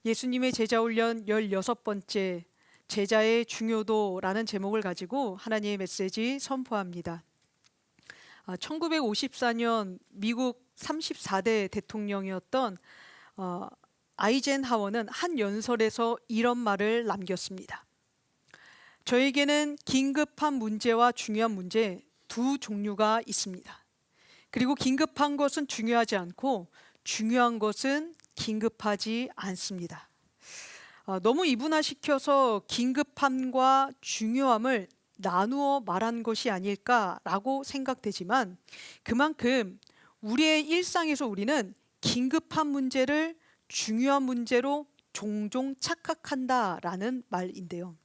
예수님의 제자훈련 16번째 제자의 중요도라는 제목을 가지고 하나님의 메시지 선포합니다. 1954년 미국 34대 대통령이었던 아이젠하워는 한 연설에서 이런 말을 남겼습니다. 저에게는 긴급한 문제와 중요한 문제 두 종류가 있습니다. 그리고 긴급한 것은 중요하지 않고 중요한 것은 긴급하지 않습니다. 너무 이분화시켜서 긴급함과 중요함을 나누어 말한 것이 아닐까라고 생각되지만, 그만큼 우리의 일상에서 우리는 긴급한 문제를 중요한 문제로 종종 착각한다라는 말인데요.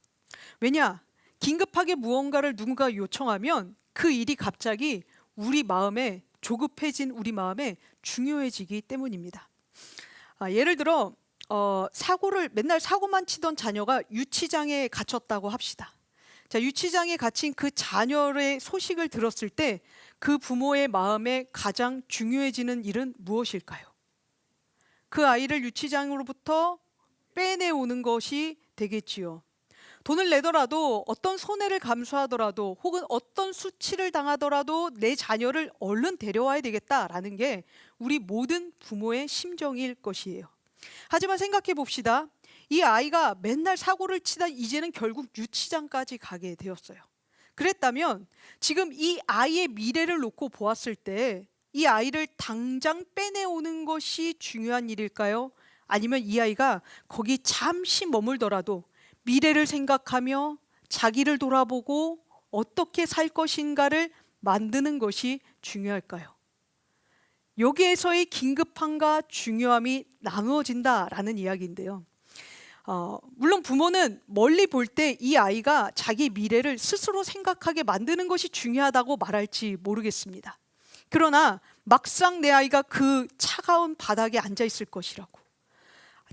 왜냐? 긴급하게 무언가를 누군가 요청하면 그 일이 갑자기 우리 마음에 조급해진 우리 마음에 중요해지기 때문입니다. 예를 들어 맨날 사고만 치던 자녀가 유치장에 갇혔다고 합시다. 자, 유치장에 갇힌 그 자녀의 소식을 들었을 때 그 부모의 마음에 가장 중요해지는 일은 무엇일까요? 그 아이를 유치장으로부터 빼내오는 것이 되겠지요. 돈을 내더라도, 어떤 손해를 감수하더라도, 혹은 어떤 수치를 당하더라도 내 자녀를 얼른 데려와야 되겠다라는 게 우리 모든 부모의 심정일 것이에요. 하지만 생각해 봅시다. 이 아이가 맨날 사고를 치다 이제는 결국 유치장까지 가게 되었어요. 그랬다면 지금 이 아이의 미래를 놓고 보았을 때 이 아이를 당장 빼내오는 것이 중요한 일일까요? 아니면 이 아이가 거기 잠시 머물더라도 미래를 생각하며 자기를 돌아보고 어떻게 살 것인가를 만드는 것이 중요할까요? 여기에서의 긴급함과 중요함이 나누어진다라는 이야기인데요. 물론 부모는 멀리 볼 때 이 아이가 자기 미래를 스스로 생각하게 만드는 것이 중요하다고 말할지 모르겠습니다. 그러나 막상 내 아이가 그 차가운 바닥에 앉아 있을 것이라고,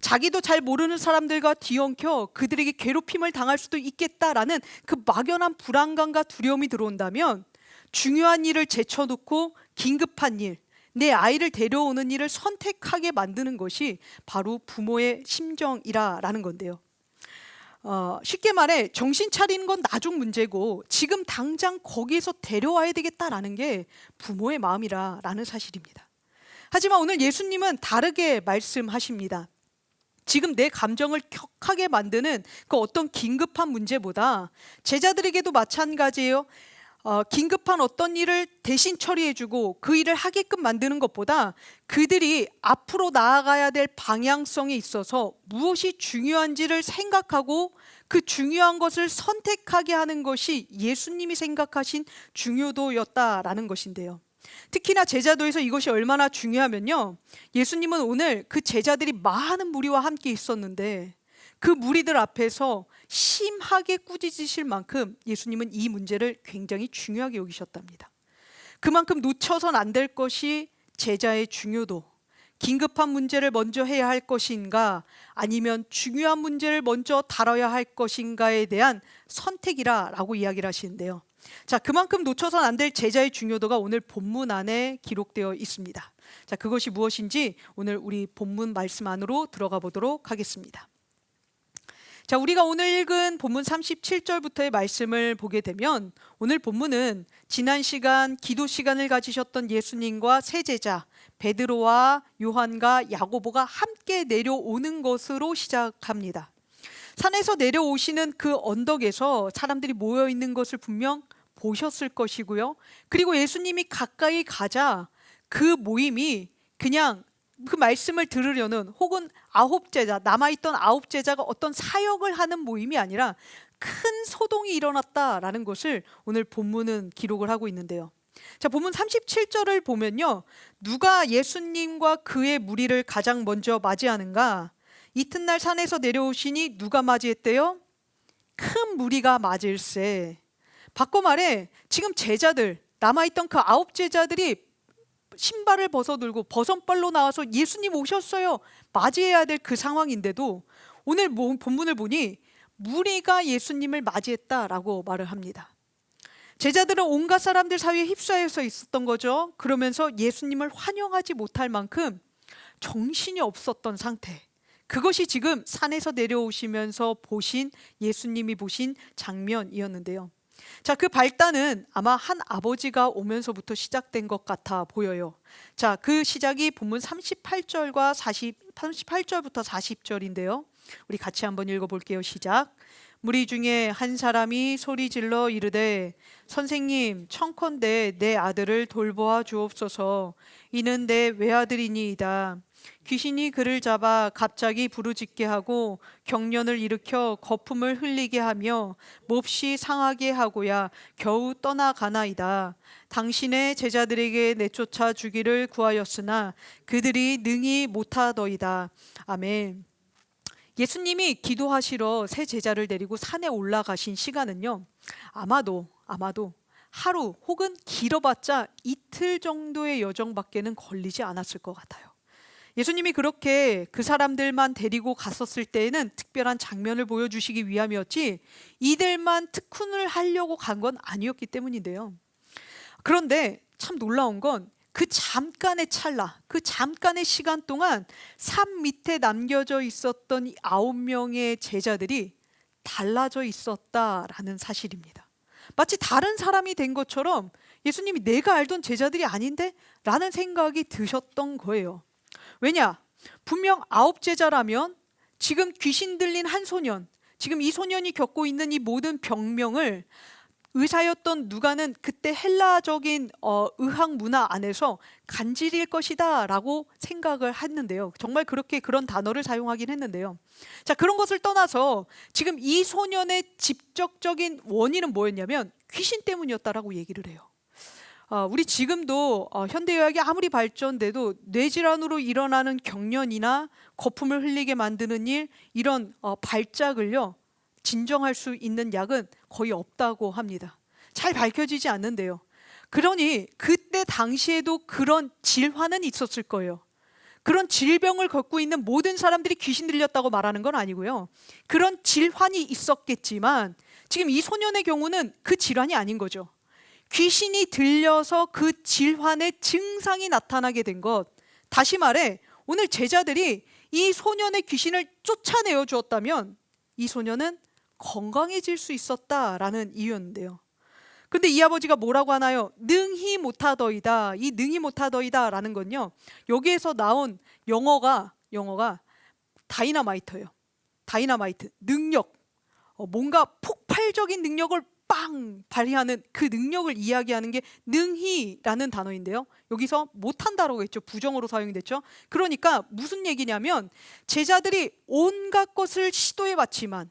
자기도 잘 모르는 사람들과 뒤엉켜 그들에게 괴롭힘을 당할 수도 있겠다라는 그 막연한 불안감과 두려움이 들어온다면, 중요한 일을 제쳐놓고 긴급한 일, 내 아이를 데려오는 일을 선택하게 만드는 것이 바로 부모의 심정이라는 건데요. 쉽게 말해 정신 차리는 건 나중 문제고 지금 당장 거기에서 데려와야 되겠다라는 게 부모의 마음이라는 사실입니다. 하지만 오늘 예수님은 다르게 말씀하십니다. 지금 내 감정을 격하게 만드는 그 어떤 긴급한 문제보다, 제자들에게도 마찬가지예요. 긴급한 어떤 일을 대신 처리해주고 그 일을 하게끔 만드는 것보다 그들이 앞으로 나아가야 될 방향성에 있어서 무엇이 중요한지를 생각하고 그 중요한 것을 선택하게 하는 것이 예수님이 생각하신 중요도였다라는 것인데요. 특히나 제자도에서 이것이 얼마나 중요하면요, 예수님은 오늘 그 제자들이 많은 무리와 함께 있었는데 그 무리들 앞에서 심하게 꾸짖으실 만큼 예수님은 이 문제를 굉장히 중요하게 여기셨답니다. 그만큼 놓쳐선 안 될 것이 제자의 중요도, 긴급한 문제를 먼저 해야 할 것인가 아니면 중요한 문제를 먼저 다뤄야 할 것인가에 대한 선택이라고 이야기를 하시는데요. 자, 그만큼 놓쳐선 안 될 제자의 중요도가 오늘 본문 안에 기록되어 있습니다. 자, 그것이 무엇인지 오늘 우리 본문 말씀 안으로 들어가 보도록 하겠습니다. 자, 우리가 오늘 읽은 본문 37절부터의 말씀을 보게 되면, 오늘 본문은 지난 시간 기도 시간을 가지셨던 예수님과 세 제자 베드로와 요한과 야고보가 함께 내려오는 것으로 시작합니다. 산에서 내려오시는 그 언덕에서 사람들이 모여 있는 것을 분명 보셨을 것이고요. 그리고 예수님이 가까이 가자 그 모임이 그냥 그 말씀을 들으려는, 혹은 남아있던 9제자가 어떤 사역을 하는 모임이 아니라 큰 소동이 일어났다라는 것을 오늘 본문은 기록을 하고 있는데요. 자, 본문 37절을 보면요, 누가 예수님과 그의 무리를 가장 먼저 맞이하는가? 이튿날 산에서 내려오시니 누가 맞이했대요? 큰 무리가 맞을세. 바꿔 말해 지금 제자들, 남아있던 그 9제자들이 신발을 벗어들고 버선발로 나와서 예수님 오셨어요 맞이해야 될 그 상황인데도 오늘 본문을 보니 무리가 예수님을 맞이했다라고 말을 합니다. 제자들은 온갖 사람들 사이에 휩싸여서 있었던 거죠. 그러면서 예수님을 환영하지 못할 만큼 정신이 없었던 상태, 그것이 지금 산에서 내려오시면서 보신 예수님이 보신 장면이었는데요. 자, 그 발단은 아마 한 아버지가 오면서부터 시작된 것 같아 보여요. 자, 그 시작이 본문 38절부터 40절인데요. 우리 같이 한번 읽어볼게요. 시작. 무리 중에 한 사람이 소리질러 이르되 선생님 청컨대 내 아들을 돌보아 주옵소서. 이는 내 외아들이니이다. 귀신이 그를 잡아 갑자기 부르짖게 하고 경련을 일으켜 거품을 흘리게 하며 몹시 상하게 하고야 겨우 떠나가나이다. 당신의 제자들에게 내쫓아 주기를 구하였으나 그들이 능히 못하더이다. 아멘. 예수님이 기도하시러 세 제자를 데리고 산에 올라가신 시간은요, 아마도 하루 혹은 길어봤자 이틀 정도의 여정밖에는 걸리지 않았을 것 같아요. 예수님이 그렇게 그 사람들만 데리고 갔었을 때에는 특별한 장면을 보여주시기 위함이었지 이들만 특훈을 하려고 간 건 아니었기 때문인데요. 그런데 참 놀라운 건 그 잠깐의 찰나, 그 잠깐의 시간 동안 산 밑에 남겨져 있었던 이 9명의 제자들이 달라져 있었다라는 사실입니다. 마치 다른 사람이 된 것처럼 예수님이 내가 알던 제자들이 아닌데? 라는 생각이 드셨던 거예요. 왜냐? 분명 9제자라면 지금 귀신 들린 한 소년, 지금 이 소년이 겪고 있는 이 모든 병명을 의사였던 누가는 그때 헬라적인 의학 문화 안에서 간질일 것이다 라고 생각을 했는데요. 정말 그렇게 그런 단어를 사용하긴 했는데요. 자, 그런 것을 떠나서 지금 이 소년의 직접적인 원인은 뭐였냐면 귀신 때문이었다라고 얘기를 해요. 우리 지금도 현대의학이 아무리 발전돼도 뇌질환으로 일어나는 경련이나 거품을 흘리게 만드는 일, 이런 발작을요 진정할 수 있는 약은 거의 없다고 합니다. 잘 밝혀지지 않는데요. 그러니 그때 당시에도 그런 질환은 있었을 거예요. 그런 질병을 겪고 있는 모든 사람들이 귀신 들렸다고 말하는 건 아니고요. 그런 질환이 있었겠지만 지금 이 소년의 경우는 그 질환이 아닌 거죠. 귀신이 들려서 그 질환의 증상이 나타나게 된 것. 다시 말해 오늘 제자들이 이 소년의 귀신을 쫓아내어 주었다면 이 소년은 건강해질 수 있었다라는 이유였는데요. 근데 이 아버지가 뭐라고 하나요? 능히 못하더이다. 이 능히 못하더이다 라는 건요, 여기에서 나온 영어가 다이너마이트예요. 다이너마이트, 능력, 뭔가 폭발적인 능력을 빵 발휘하는 그 능력을 이야기하는 게 능히라는 단어인데요. 여기서 못한다라고 했죠. 부정어로 사용이 됐죠. 그러니까 무슨 얘기냐면 제자들이 온갖 것을 시도해봤지만,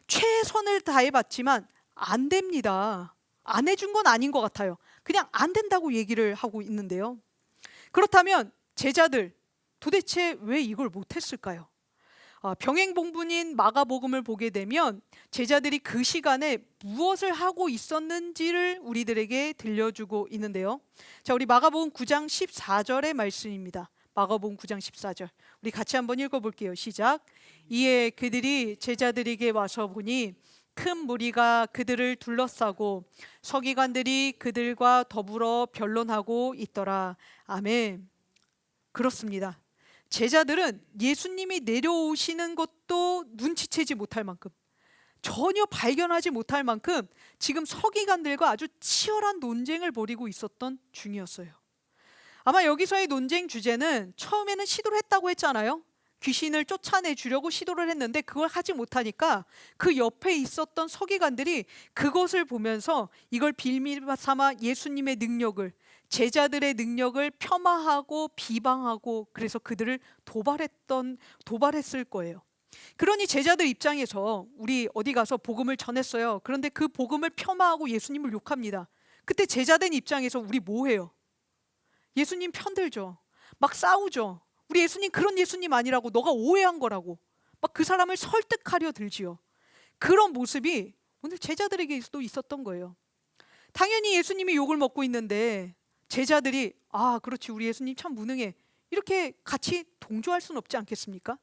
최선을 다해봤지만 안 됩니다. 안 해준 건 아닌 것 같아요. 그냥 안 된다고 얘기를 하고 있는데요. 그렇다면 제자들 도대체 왜 이걸 못했을까요? 병행본문인 마가복음을 보게 되면 제자들이 그 시간에 무엇을 하고 있었는지를 우리들에게 들려주고 있는데요. 자, 우리 마가복음 9장 14절의 말씀입니다. 마가복음 9장 14절. 우리 같이 한번 읽어볼게요. 시작. 이에 그들이 제자들에게 와서 보니 큰 무리가 그들을 둘러싸고 서기관들이 그들과 더불어 변론하고 있더라. 아멘. 그렇습니다. 제자들은 예수님이 내려오시는 것도 눈치채지 못할 만큼, 전혀 발견하지 못할 만큼 지금 서기관들과 아주 치열한 논쟁을 벌이고 있었던 중이었어요. 아마 여기서의 논쟁 주제는 처음에는 시도를 했다고 했잖아요. 귀신을 쫓아내 주려고 시도를 했는데 그걸 하지 못하니까 그 옆에 있었던 서기관들이 그것을 보면서 이걸 빌미 삼아 예수님의 능력을, 제자들의 능력을 폄하하고 비방하고, 그래서 그들을 도발했을 거예요. 그러니 제자들 입장에서 우리 어디 가서 복음을 전했어요. 그런데 그 복음을 폄하하고 예수님을 욕합니다. 그때 제자된 입장에서 우리 뭐 해요? 예수님 편들죠. 막 싸우죠. 우리 예수님 그런 예수님 아니라고, 너가 오해한 거라고 막 그 사람을 설득하려 들지요. 그런 모습이 오늘 제자들에게도 있었던 거예요. 당연히 예수님이 욕을 먹고 있는데 제자들이 그렇지, 우리 예수님 참 무능해, 이렇게 같이 동조할 수는 없지 않겠습니까?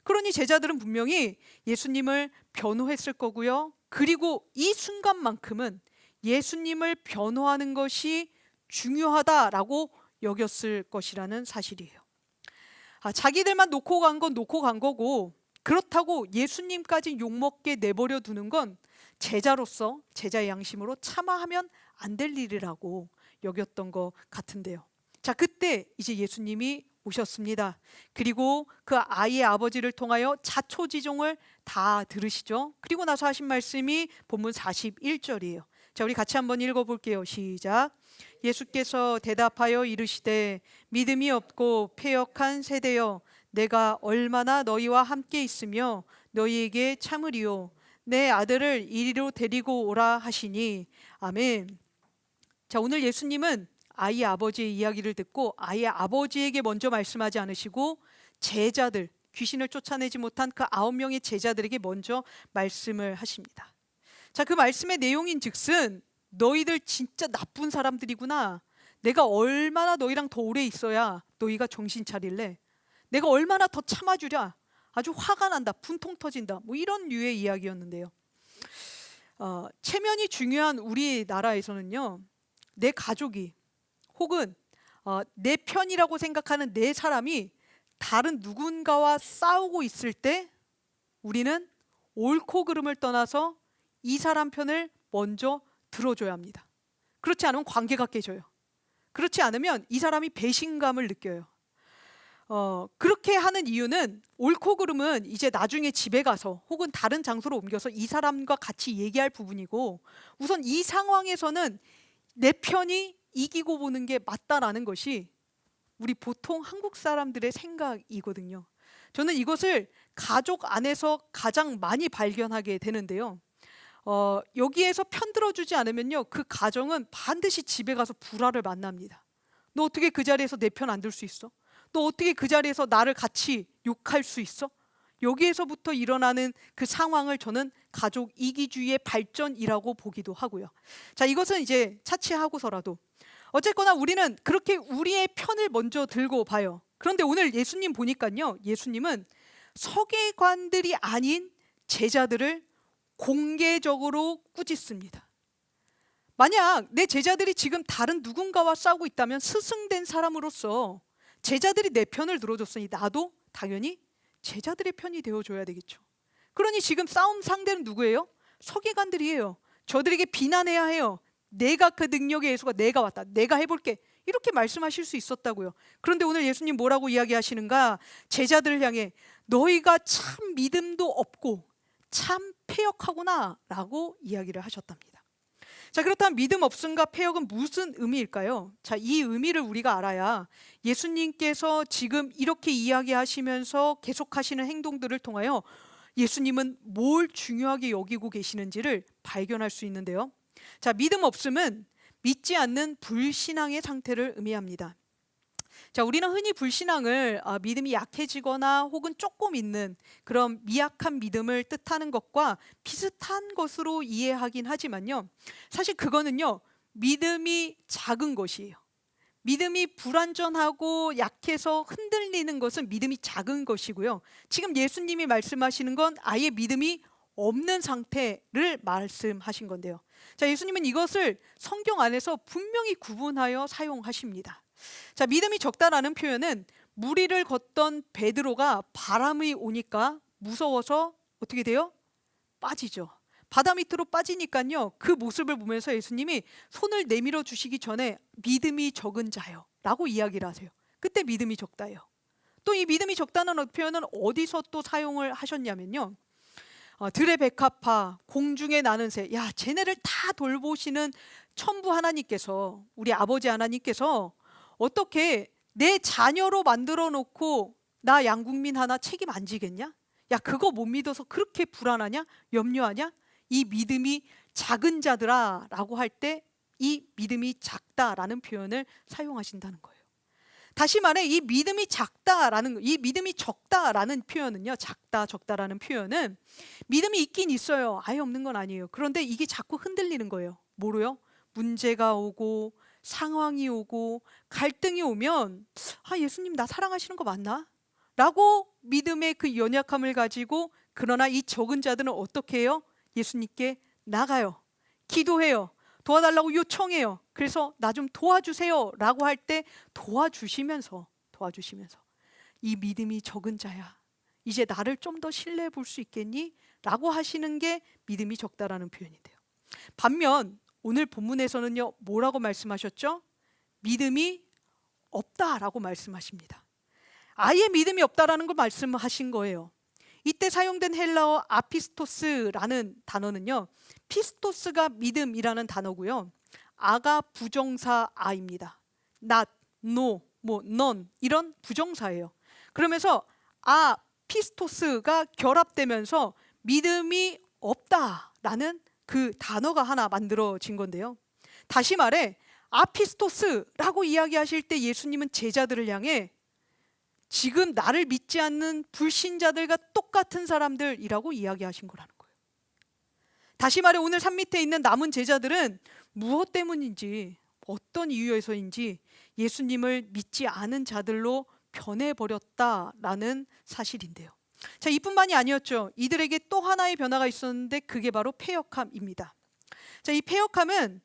그러니 제자들은 분명히 예수님을 변호했을 거고요. 그리고 이 순간만큼은 예수님을 변호하는 것이 중요하다라고 여겼을 것이라는 사실이에요. 자기들만 놓고 간 건 놓고 간 거고 그렇다고 예수님까지 욕먹게 내버려 두는 건 제자로서 제자의 양심으로 참아하면 안 될 일이라고 여겼던 것 같은데요. 자, 그때 이제 예수님이 오셨습니다. 그리고 그 아이의 아버지를 통하여 자초지종을 다 들으시죠. 그리고 나서 하신 말씀이 본문 41절이에요. 자, 우리 같이 한번 읽어볼게요. 시작. 예수께서 대답하여 이르시되 믿음이 없고 패역한 세대여, 내가 얼마나 너희와 함께 있으며 너희에게 참으리요. 내 아들을 이리로 데리고 오라 하시니. 아멘. 자, 오늘 예수님은 아이의 아버지의 이야기를 듣고 아이의 아버지에게 먼저 말씀하지 않으시고 제자들, 귀신을 쫓아내지 못한 그 9명의 제자들에게 먼저 말씀을 하십니다. 자, 그 말씀의 내용인 즉슨 너희들 진짜 나쁜 사람들이구나. 내가 얼마나 너희랑 더 오래 있어야 너희가 정신 차릴래? 내가 얼마나 더 참아주랴? 아주 화가 난다, 분통 터진다, 뭐 이런 류의 이야기였는데요. 체면이 중요한 우리나라에서는요, 내 가족이 혹은 내 편이라고 생각하는 내 사람이 다른 누군가와 싸우고 있을 때 우리는 옳고 그름을 떠나서 이 사람 편을 먼저 들어줘야 합니다. 그렇지 않으면 관계가 깨져요. 그렇지 않으면 이 사람이 배신감을 느껴요. 그렇게 하는 이유는 옳고 그름은 이제 나중에 집에 가서 혹은 다른 장소로 옮겨서 이 사람과 같이 얘기할 부분이고, 우선 이 상황에서는 내 편이 이기고 보는 게 맞다라는 것이 우리 보통 한국 사람들의 생각이거든요. 저는 이것을 가족 안에서 가장 많이 발견하게 되는데요. 여기에서 편 들어주지 않으면요, 그 가정은 반드시 집에 가서 불화를 만납니다. 너 어떻게 그 자리에서 내 편 안 들 수 있어? 너 어떻게 그 자리에서 나를 같이 욕할 수 있어? 여기에서부터 일어나는 그 상황을 저는 가족 이기주의의 발전이라고 보기도 하고요. 자, 이것은 이제 차치하고서라도 어쨌거나 우리는 그렇게 우리의 편을 먼저 들고 봐요. 그런데 오늘 예수님 보니까요, 예수님은 서기관들이 아닌 제자들을 공개적으로 꾸짖습니다. 만약 내 제자들이 지금 다른 누군가와 싸우고 있다면 스승된 사람으로서 제자들이 내 편을 들어줬으니 나도 당연히 제자들의 편이 되어줘야 되겠죠. 그러니 지금 싸움 상대는 누구예요? 서기관들이에요. 저들에게 비난해야 해요. 내가 그 능력의 예수가 내가 왔다, 내가 해볼게, 이렇게 말씀하실 수 있었다고요. 그런데 오늘 예수님 뭐라고 이야기하시는가? 제자들을 향해 너희가 참 믿음도 없고 참 패역하구나 라고 이야기를 하셨답니다. 자, 그렇다면 믿음 없음과 패역은 무슨 의미일까요? 자, 이 의미를 우리가 알아야 예수님께서 지금 이렇게 이야기하시면서 계속하시는 행동들을 통하여 예수님은 뭘 중요하게 여기고 계시는지를 발견할 수 있는데요. 자, 믿음 없음은 믿지 않는 불신앙의 상태를 의미합니다. 자, 우리는 흔히 불신앙을 믿음이 약해지거나 혹은 조금 있는 그런 미약한 믿음을 뜻하는 것과 비슷한 것으로 이해하긴 하지만요, 사실 그거는요, 믿음이 작은 것이에요. 믿음이 불완전하고 약해서 흔들리는 것은 믿음이 작은 것이고요, 지금 예수님이 말씀하시는 건 아예 믿음이 없는 상태를 말씀하신 건데요. 자, 예수님은 이것을 성경 안에서 분명히 구분하여 사용하십니다. 자, 믿음이 적다라는 표현은 무리를 걷던 베드로가 바람이 오니까 무서워서 어떻게 돼요? 빠지죠. 바다 밑으로 빠지니까요, 그 모습을 보면서 예수님이 손을 내밀어 주시기 전에 믿음이 적은 자요 라고 이야기를 하세요. 그때 믿음이 적다예요. 또 이 믿음이 적다는 표현은 어디서 또 사용을 하셨냐면요, 들의 백합화, 공중에 나는 새, 야, 쟤네를 다 돌보시는 천부 하나님께서, 우리 아버지 하나님께서 어떻게 내 자녀로 만들어 놓고 나 양국민 하나 책임 안 지겠냐? 야, 그거 못 믿어서 그렇게 불안하냐? 염려하냐? 이 믿음이 작은 자들아 라고 할 때 이 믿음이 작다라는 표현을 사용하신다는 거예요. 다시 말해, 이 믿음이 작다라는, 이 믿음이 적다라는 표현은요, 작다 적다라는 표현은 믿음이 있긴 있어요. 아예 없는 건 아니에요. 그런데 이게 자꾸 흔들리는 거예요. 뭐로요? 문제가 오고 상황이 오고 갈등이 오면, 예수님 나 사랑하시는 거 맞나? 라고 믿음의 그 연약함을 가지고, 그러나 이 적은 자들은 어떻게 해요? 예수님께 나가요. 기도해요. 도와달라고 요청해요. 그래서 나 좀 도와주세요 라고 할 때 도와주시면서 이 믿음이 적은 자야, 이제 나를 좀 더 신뢰해 볼 수 있겠니? 라고 하시는 게 믿음이 적다라는 표현인데요. 반면 오늘 본문에서는요, 뭐라고 말씀하셨죠? 믿음이 없다라고 말씀하십니다. 아예 믿음이 없다라는 걸 말씀하신 거예요. 이때 사용된 헬라어 아피스토스라는 단어는요, 피스토스가 믿음이라는 단어고요, 아가 부정사 아입니다. not, no, none 이런 부정사예요. 그러면서 피스토스가 결합되면서 믿음이 없다라는 그 단어가 하나 만들어진 건데요. 다시 말해 아피스토스라고 이야기하실 때 예수님은 제자들을 향해 지금 나를 믿지 않는 불신자들과 똑같은 사람들이라고 이야기하신 거라는 거예요. 다시 말해 오늘 산 밑에 있는 남은 제자들은 무엇 때문인지, 어떤 이유에서인지 예수님을 믿지 않은 자들로 변해버렸다라는 사실인데요. 자, 이뿐만이 아니었죠. 이들에게 또 하나의 변화가 있었는데 그게 바로 패역함입니다. 자, 이 패역함은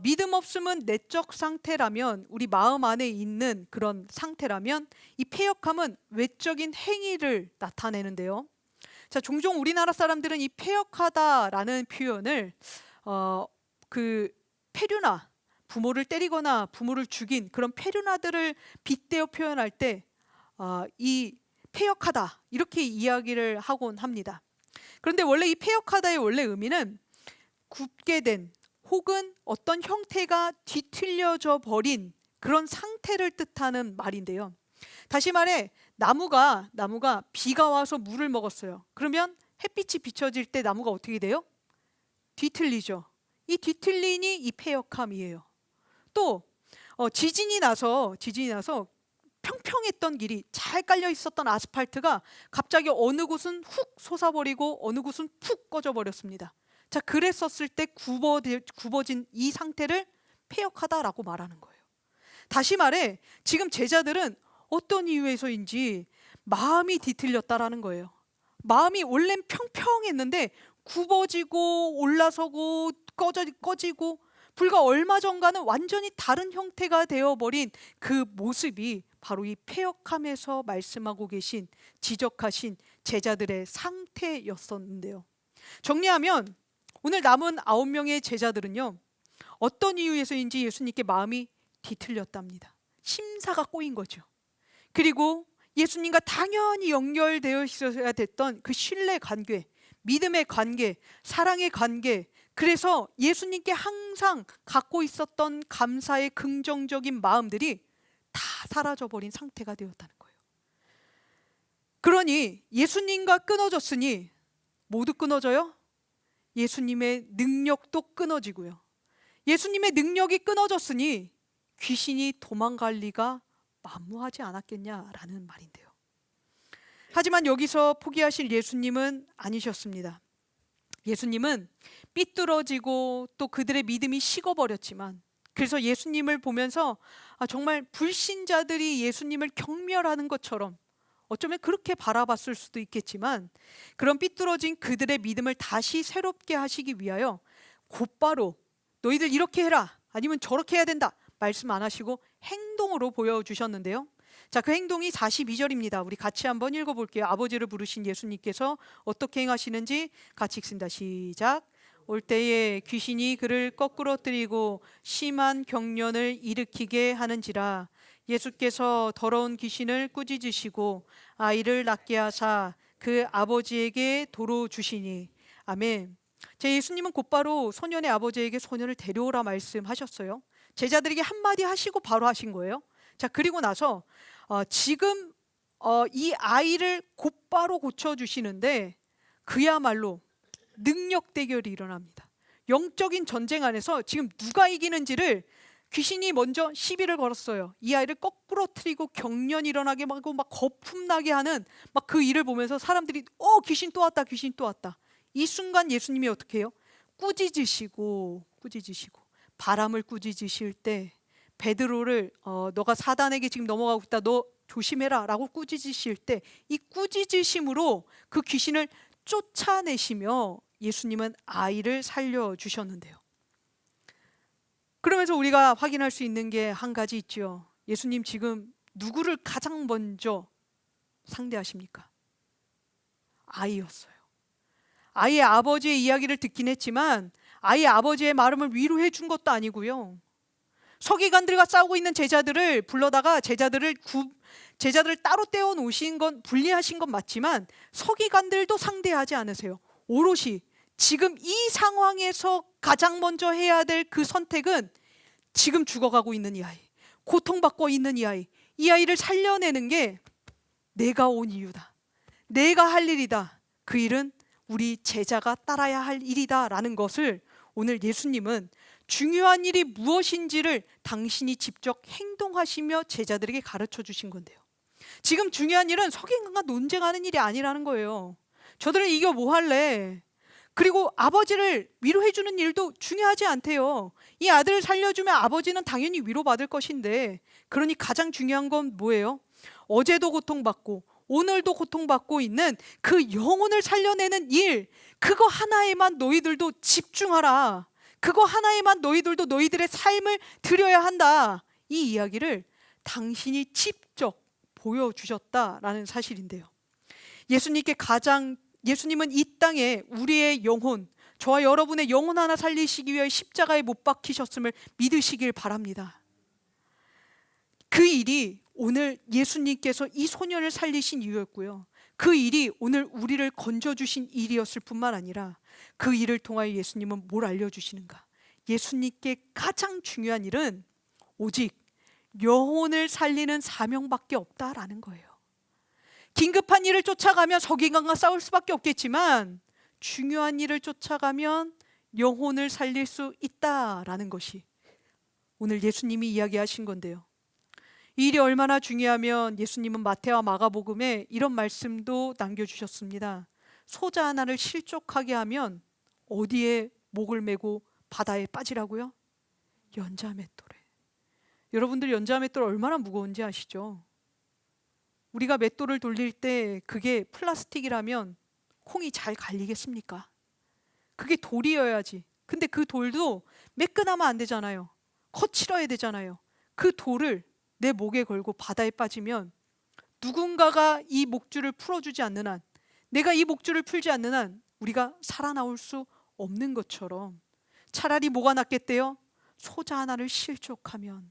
믿음 없음은 내적 상태라면, 우리 마음 안에 있는 그런 상태라면, 이 패역함은 외적인 행위를 나타내는데요. 자, 종종 우리나라 사람들은 이 패역하다라는 표현을 페류나, 부모를 때리거나 부모를 죽인 그런 페류나들을 빗대어 표현할 때 이 패역하다 이렇게 이야기를 하곤 합니다. 그런데 원래 이 패역하다의 원래 의미는 굽게 된, 혹은 어떤 형태가 뒤틀려져 버린 그런 상태를 뜻하는 말인데요. 다시 말해 나무가 비가 와서 물을 먹었어요. 그러면 햇빛이 비춰질 때 나무가 어떻게 돼요? 뒤틀리죠. 이 뒤틀림이 이 패역함이에요. 또 지진이 나서 평평했던 길이, 잘 깔려 있었던 아스팔트가 갑자기 어느 곳은 훅 솟아버리고 어느 곳은 푹 꺼져버렸습니다. 자, 그랬었을 때 굽어진 이 상태를 패역하다라고 말하는 거예요. 다시 말해 지금 제자들은 어떤 이유에서인지 마음이 뒤틀렸다라는 거예요. 마음이 원래는 평평했는데 굽어지고 올라서고 꺼지고 불과 얼마 전과는 완전히 다른 형태가 되어버린 그 모습이 바로 이 패역함에서 말씀하고 계신, 지적하신 제자들의 상태였었는데요. 정리하면 오늘 남은 9명의 제자들은요, 어떤 이유에서인지 예수님께 마음이 뒤틀렸답니다. 심사가 꼬인 거죠. 그리고 예수님과 당연히 연결되어 있어야 됐던 그 신뢰 관계, 믿음의 관계, 사랑의 관계, 그래서 예수님께 항상 갖고 있었던 감사의 긍정적인 마음들이 다 사라져버린 상태가 되었다는 거예요. 그러니 예수님과 끊어졌으니 모두 끊어져요? 예수님의 능력도 끊어지고요. 예수님의 능력이 끊어졌으니 귀신이 도망갈 리가 만무하지 않았겠냐라는 말인데요. 하지만 여기서 포기하실 예수님은 아니셨습니다. 예수님은 삐뚤어지고 또 그들의 믿음이 식어버렸지만, 그래서 예수님을 보면서 정말 불신자들이 예수님을 경멸하는 것처럼 어쩌면 그렇게 바라봤을 수도 있겠지만, 그런 삐뚤어진 그들의 믿음을 다시 새롭게 하시기 위하여 곧바로 너희들 이렇게 해라, 아니면 저렇게 해야 된다 말씀 안 하시고 행동으로 보여주셨는데요. 자, 그 행동이 42절입니다. 우리 같이 한번 읽어볼게요. 아버지를 부르신 예수님께서 어떻게 행하시는지 같이 읽습니다. 시작. 올 때에 귀신이 그를 거꾸러뜨리고 심한 경련을 일으키게 하는지라. 예수께서 더러운 귀신을 꾸짖으시고 아이를 낫게 하사 그 아버지에게 도로 주시니. 아멘. 제 예수님은 곧바로 소년의 아버지에게 소년을 데려오라 말씀하셨어요. 제자들에게 한마디 하시고 바로 하신 거예요. 자, 그리고 나서 지금 이 아이를 곧바로 고쳐주시는데 그야말로 능력 대결이 일어납니다. 영적인 전쟁 안에서 지금 누가 이기는지를, 귀신이 먼저 시비를 걸었어요. 이 아이를 거꾸로 틀리고 경련이 일어나게 하고 막 거품 나게 하는 막 그 일을 보면서 사람들이 귀신 또 왔다, 귀신 또 왔다. 이 순간 예수님이 어떻게 해요? 꾸짖으시고 바람을 꾸짖으실 때 베드로를 너가 사단에게 지금 넘어가고 있다, 너 조심해라 라고 꾸짖으실 때 이 꾸짖으심으로 그 귀신을 쫓아내시며 예수님은 아이를 살려주셨는데요. 그러면서 우리가 확인할 수 있는 게 한 가지 있죠. 예수님 지금 누구를 가장 먼저 상대하십니까? 아이였어요. 아이의 아버지의 이야기를 듣긴 했지만 아이의 아버지의 마음을 위로해 준 것도 아니고요. 서기관들과 싸우고 있는 제자들을 불러다가 제자들을 따로 떼어 놓으신 건 분리하신 건 맞지만 서기관들도 상대하지 않으세요. 오롯이 지금 이 상황에서 가장 먼저 해야 될 그 선택은 지금 죽어가고 있는 이 아이, 고통받고 있는 이 아이를 살려내는 게 내가 온 이유다. 내가 할 일이다. 그 일은 우리 제자가 따라야 할 일이다 라는 것을 오늘 예수님은 중요한 일이 무엇인지를 당신이 직접 행동하시며 제자들에게 가르쳐 주신 건데요. 지금 중요한 일은 서기관과 논쟁하는 일이 아니라는 거예요. 저들은 이겨 뭐 할래? 그리고 아버지를 위로해 주는 일도 중요하지 않대요. 이 아들을 살려주면 아버지는 당연히 위로받을 것인데, 그러니 가장 중요한 건 뭐예요? 어제도 고통받고 오늘도 고통받고 있는 그 영혼을 살려내는 일, 그거 하나에만 너희들도 집중하라. 그거 하나에만 너희들도 너희들의 삶을 드려야 한다. 이 이야기를 당신이 직접 보여주셨다라는 사실인데요. 예수님은 이 땅에 우리의 영혼, 저와 여러분의 영혼 하나 살리시기 위해 십자가에 못 박히셨음을 믿으시길 바랍니다. 그 일이 오늘 예수님께서 이 소년을 살리신 이유였고요. 그 일이 오늘 우리를 건져주신 일이었을 뿐만 아니라 그 일을 통하여 예수님은 뭘 알려주시는가? 예수님께 가장 중요한 일은 오직 영혼을 살리는 사명밖에 없다라는 거예요. 긴급한 일을 쫓아가면 서기관과 싸울 수밖에 없겠지만 중요한 일을 쫓아가면 영혼을 살릴 수 있다라는 것이 오늘 예수님이 이야기하신 건데요. 이 일이 얼마나 중요하면 예수님은 마태와 마가복음에 이런 말씀도 남겨주셨습니다. 소자 하나를 실족하게 하면 어디에 목을 메고 바다에 빠지라고요? 연자맷돌에. 여러분들 연자맷돌 얼마나 무거운지 아시죠? 우리가 맷돌을 돌릴 때 그게 플라스틱이라면 콩이 잘 갈리겠습니까? 그게 돌이어야지. 근데 그 돌도 매끈하면 안 되잖아요. 거칠어야 되잖아요. 그 돌을 내 목에 걸고 바다에 빠지면 누군가가 이 목줄을 풀어주지 않는 한, 내가 이 목줄을 풀지 않는 한 우리가 살아나올 수 없는 것처럼 차라리 뭐가 낫겠대요? 소자 하나를 실족하면,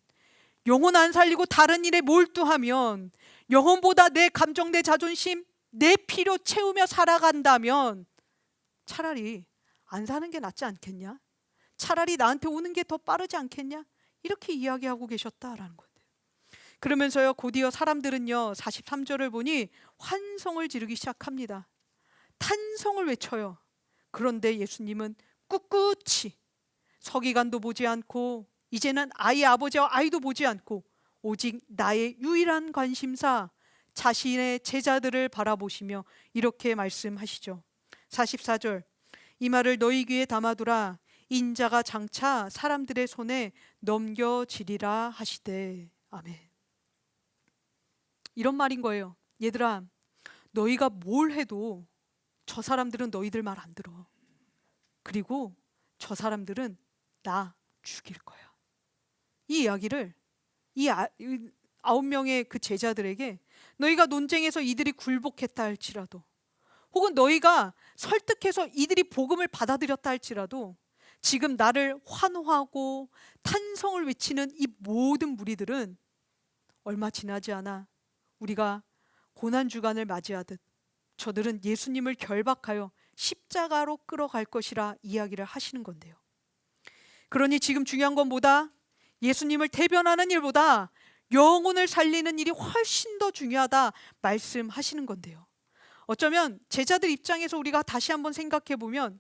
영혼 안 살리고 다른 일에 몰두하면, 영혼보다 내 감정, 내 자존심, 내 필요 채우며 살아간다면 차라리 안 사는 게 낫지 않겠냐? 차라리 나한테 오는 게 더 빠르지 않겠냐? 이렇게 이야기하고 계셨다라는 건데요. 그러면서요, 곧이어 사람들은요 43절을 보니 환성을 지르기 시작합니다. 탄성을 외쳐요. 그런데 예수님은 꿋꿋이 서기관도 보지 않고 이제는 아이의 아버지와 아이도 보지 않고 오직 나의 유일한 관심사 자신의 제자들을 바라보시며 이렇게 말씀하시죠. 44절, 이 말을 너희 귀에 담아두라. 인자가 장차 사람들의 손에 넘겨지리라 하시되. 아멘. 이런 말인 거예요. 얘들아, 너희가 뭘 해도 저 사람들은 너희들 말 안 들어. 그리고 저 사람들은 나 죽일 거야. 이 이야기를 이 9명의 그 제자들에게, 너희가 논쟁에서 이들이 굴복했다 할지라도, 혹은 너희가 설득해서 이들이 복음을 받아들였다 할지라도, 지금 나를 환호하고 탄성을 외치는 이 모든 무리들은 얼마 지나지 않아 우리가 고난주간을 맞이하듯 저들은 예수님을 결박하여 십자가로 끌어갈 것이라 이야기를 하시는 건데요. 그러니 지금 중요한 건 뭐다? 예수님을 대변하는 일보다 영혼을 살리는 일이 훨씬 더 중요하다 말씀하시는 건데요. 어쩌면 제자들 입장에서 우리가 다시 한번 생각해 보면,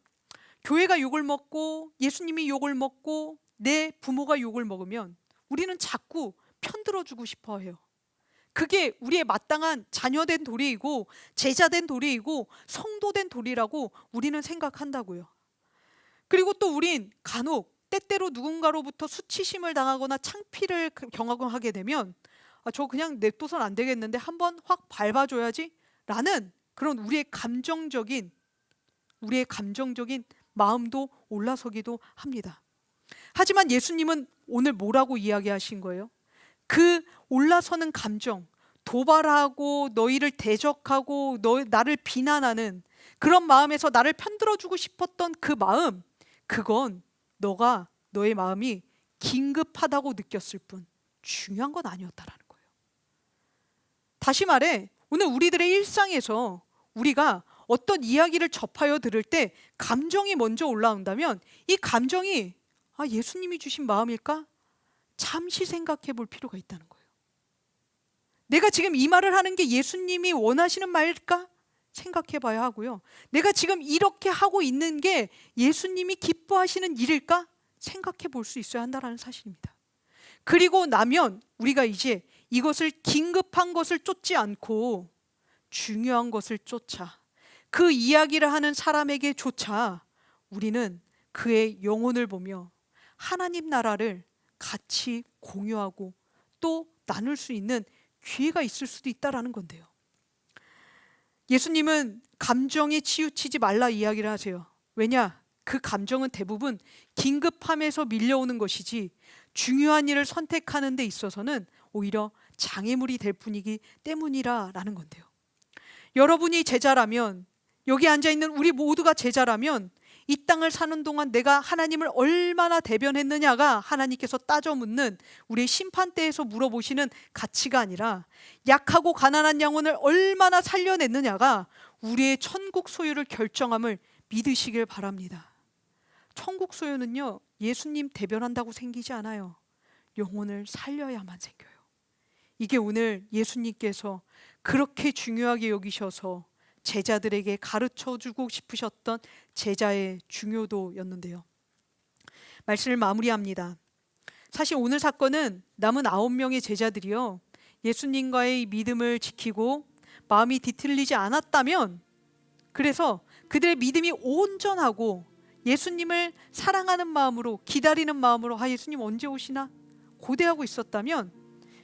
교회가 욕을 먹고 예수님이 욕을 먹고 내 부모가 욕을 먹으면 우리는 자꾸 편들어주고 싶어 해요. 그게 우리의 마땅한 자녀된 도리이고 제자된 도리이고 성도된 도리라고 우리는 생각한다고요. 그리고 또 우린 간혹 때때로 누군가로부터 수치심을 당하거나 창피를 경험하게 되면 저 그냥 냅둬선 안 되겠는데 한번 확 밟아줘야지 라는 그런 우리의 감정적인 마음도 올라서기도 합니다. 하지만 예수님은 오늘 뭐라고 이야기하신 거예요? 그 올라서는 감정, 도발하고 너희를 대적하고 나를 비난하는 그런 마음에서 나를 편들어주고 싶었던 그 마음, 그건 너의 마음이 긴급하다고 느꼈을 뿐 중요한 건 아니었다라는 거예요. 다시 말해, 오늘 우리들의 일상에서 우리가 어떤 이야기를 접하여 들을 때 감정이 먼저 올라온다면 이 감정이 예수님이 주신 마음일까? 잠시 생각해 볼 필요가 있다는 거예요. 내가 지금 이 말을 하는 게 예수님이 원하시는 말일까? 생각해 봐야 하고요. 내가 지금 이렇게 하고 있는 게 예수님이 기뻐하시는 일일까? 생각해 볼 수 있어야 한다는 사실입니다. 그리고 나면 우리가 이제 이것을 긴급한 것을 쫓지 않고 중요한 것을 쫓아 그 이야기를 하는 사람에게 조차 우리는 그의 영혼을 보며 하나님 나라를 같이 공유하고 또 나눌 수 있는 기회가 있을 수도 있다라는 건데요. 예수님은 감정에 치우치지 말라 이야기를 하세요. 왜냐? 그 감정은 대부분 긴급함에서 밀려오는 것이지 중요한 일을 선택하는 데 있어서는 오히려 장애물이 될 뿐이기 때문이라는 건데요. 여러분이 제자라면, 여기 앉아있는 우리 모두가 제자라면 이 땅을 사는 동안 내가 하나님을 얼마나 대변했느냐가 하나님께서 따져 묻는 우리의 심판대에서 물어보시는 가치가 아니라 약하고 가난한 영혼을 얼마나 살려냈느냐가 우리의 천국 소유를 결정함을 믿으시길 바랍니다. 천국 소유는요, 예수님 대변한다고 생기지 않아요. 영혼을 살려야만 생겨요. 이게 오늘 예수님께서 그렇게 중요하게 여기셔서 제자들에게 가르쳐주고 싶으셨던 제자의 중요도였는데요. 말씀을 마무리합니다. 사실 오늘 사건은 남은 9명의 제자들이요, 예수님과의 믿음을 지키고 마음이 뒤틀리지 않았다면, 그래서 그들의 믿음이 온전하고 예수님을 사랑하는 마음으로, 기다리는 마음으로 예수님 언제 오시나 고대하고 있었다면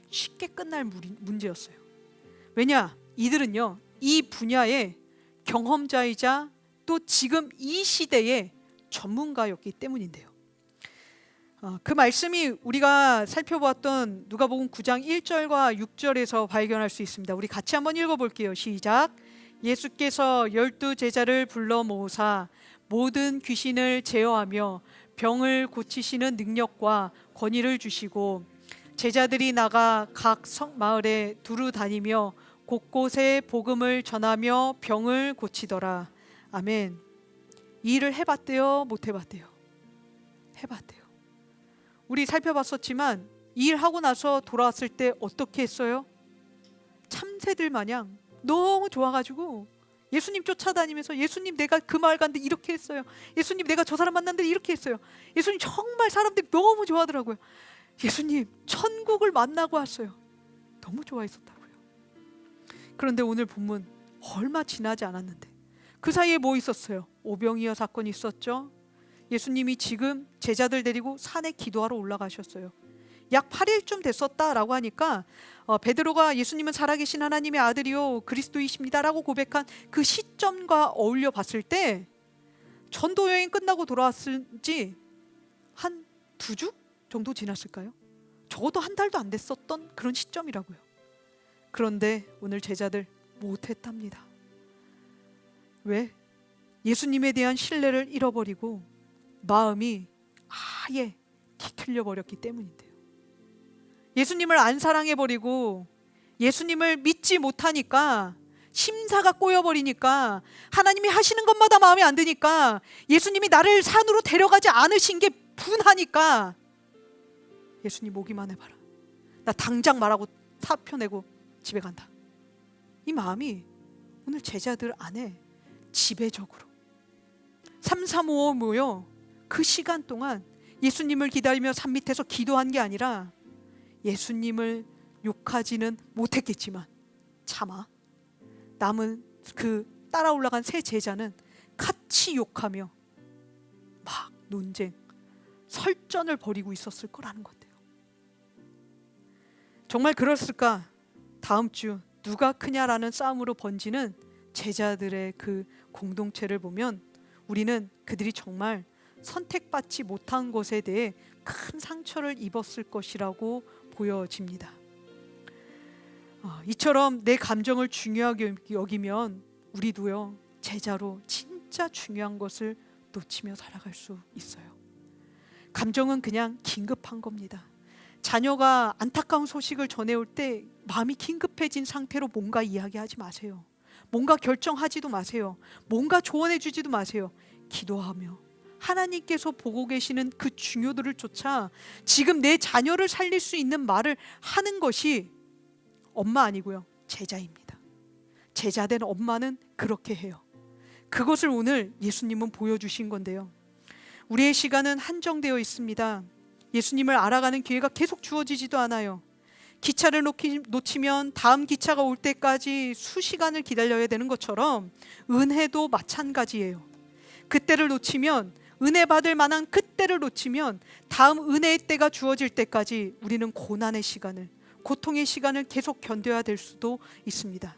쉽게 끝날 문제였어요. 왜냐? 이들은요, 이 분야의 경험자이자 또 지금 이 시대의 전문가였기 때문인데요. 그 말씀이 우리가 살펴보았던 누가복음 9장 1절과 6절에서 발견할 수 있습니다. 우리 같이 한번 읽어볼게요. 시작. 예수께서 12 제자를 불러 모으사 모든 귀신을 제어하며 병을 고치시는 능력과 권위를 주시고 제자들이 나가 각 마을에 두루 다니며 곳곳에 복음을 전하며 병을 고치더라. 아멘. 이 일을 해봤대요? 못 해봤대요? 해봤대요. 우리 살펴봤었지만 이 일 하고 나서 돌아왔을 때 어떻게 했어요? 참새들 마냥 너무 좋아가지고 예수님 쫓아다니면서 예수님 내가 그 마을 갔는데 이렇게 했어요. 예수님 내가 저 사람 만났는데 이렇게 했어요. 예수님 정말 사람들이 너무 좋아하더라고요. 예수님 천국을 만나고 왔어요. 너무 좋아했었다고요. 그런데 오늘 본문 얼마 지나지 않았는데 그 사이에 뭐 있었어요? 오병이어 사건이 있었죠. 예수님이 지금 제자들 데리고 산에 기도하러 올라가셨어요. 약 8일쯤 됐었다라고 하니까 베드로가 예수님은 살아계신 하나님의 아들이요 그리스도이십니다라고 고백한 그 시점과 어울려 봤을 때 전도 여행 끝나고 돌아왔을지 한 2주 정도 지났을까요? 적어도 한 달도 안 됐었던 그런 시점이라고요. 그런데 오늘 제자들 못했답니다. 왜? 예수님에 대한 신뢰를 잃어버리고 마음이 아예 뒤틀려 버렸기 때문인데요. 예수님을 안 사랑해버리고 예수님을 믿지 못하니까, 심사가 꼬여버리니까, 하나님이 하시는 것마다 마음에 안 드니까, 예수님이 나를 산으로 데려가지 않으신 게 분하니까 예수님 오기만 해봐라, 나 당장 말하고 사표 내고 집에 간다. 이 마음이 오늘 제자들 안에 지배적으로 3, 4, 5 모여 그 시간 동안 예수님을 기다리며 산 밑에서 기도한 게 아니라 예수님을 욕하지는 못했겠지만 차마 남은 그 따라 올라간 세 제자는 같이 욕하며 막 논쟁, 설전을 벌이고 있었을 거라는 건데요. 정말 그랬을까? 다음 주 누가 크냐라는 싸움으로 번지는 제자들의 그 공동체를 보면 우리는 그들이 정말 선택받지 못한 것에 대해 큰 상처를 입었을 것이라고 보여집니다. 이처럼 내 감정을 중요하게 여기면 우리도요, 제자로 진짜 중요한 것을 놓치며 살아갈 수 있어요. 감정은 그냥 긴급한 겁니다. 자녀가 안타까운 소식을 전해올 때 마음이 긴급해진 상태로 뭔가 이야기하지 마세요. 뭔가 결정하지도 마세요. 뭔가 조언해 주지도 마세요. 기도하며 하나님께서 보고 계시는 그 중요도를 쫓아 지금 내 자녀를 살릴 수 있는 말을 하는 것이 엄마 아니고요, 제자입니다. 제자된 엄마는 그렇게 해요. 그것을 오늘 예수님은 보여주신 건데요, 우리의 시간은 한정되어 있습니다. 예수님을 알아가는 기회가 계속 주어지지도 않아요. 기차를 놓치면 다음 기차가 올 때까지 수시간을 기다려야 되는 것처럼 은혜도 마찬가지예요. 그때를 놓치면, 은혜 받을 만한 그때를 놓치면 다음 은혜의 때가 주어질 때까지 우리는 고난의 시간을, 고통의 시간을 계속 견뎌야 될 수도 있습니다.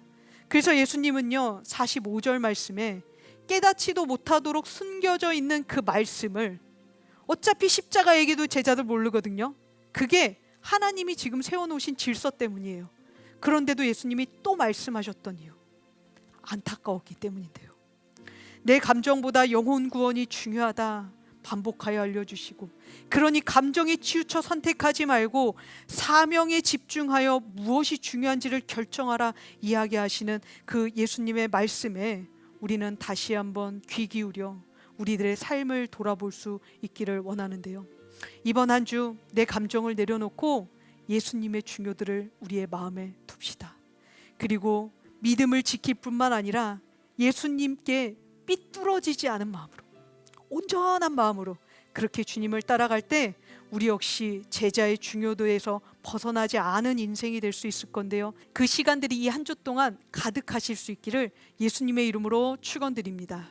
그래서 예수님은요, 45절 말씀에 깨닫지도 못하도록 숨겨져 있는 그 말씀을, 어차피 십자가 얘기도 제자들 모르거든요. 그게 하나님이 지금 세워놓으신 질서 때문이에요. 그런데도 예수님이 또 말씀하셨던 이유, 안타까웠기 때문인데요. 내 감정보다 영혼 구원이 중요하다 반복하여 알려주시고, 그러니 감정에 치우쳐 선택하지 말고 사명에 집중하여 무엇이 중요한지를 결정하라 이야기하시는 그 예수님의 말씀에 우리는 다시 한번 귀 기울여 우리들의 삶을 돌아볼 수 있기를 원하는데요, 이번 한 주 내 감정을 내려놓고 예수님의 중요들을 우리의 마음에 둡시다. 그리고 믿음을 지킬 뿐만 아니라 예수님께 삐뚤어지지 않은 마음으로, 온전한 마음으로 그렇게 주님을 따라갈 때 우리 역시 제자의 중요도에서 벗어나지 않은 인생이 될 수 있을 건데요, 그 시간들이 이 한 주 동안 가득하실 수 있기를 예수님의 이름으로 축원드립니다.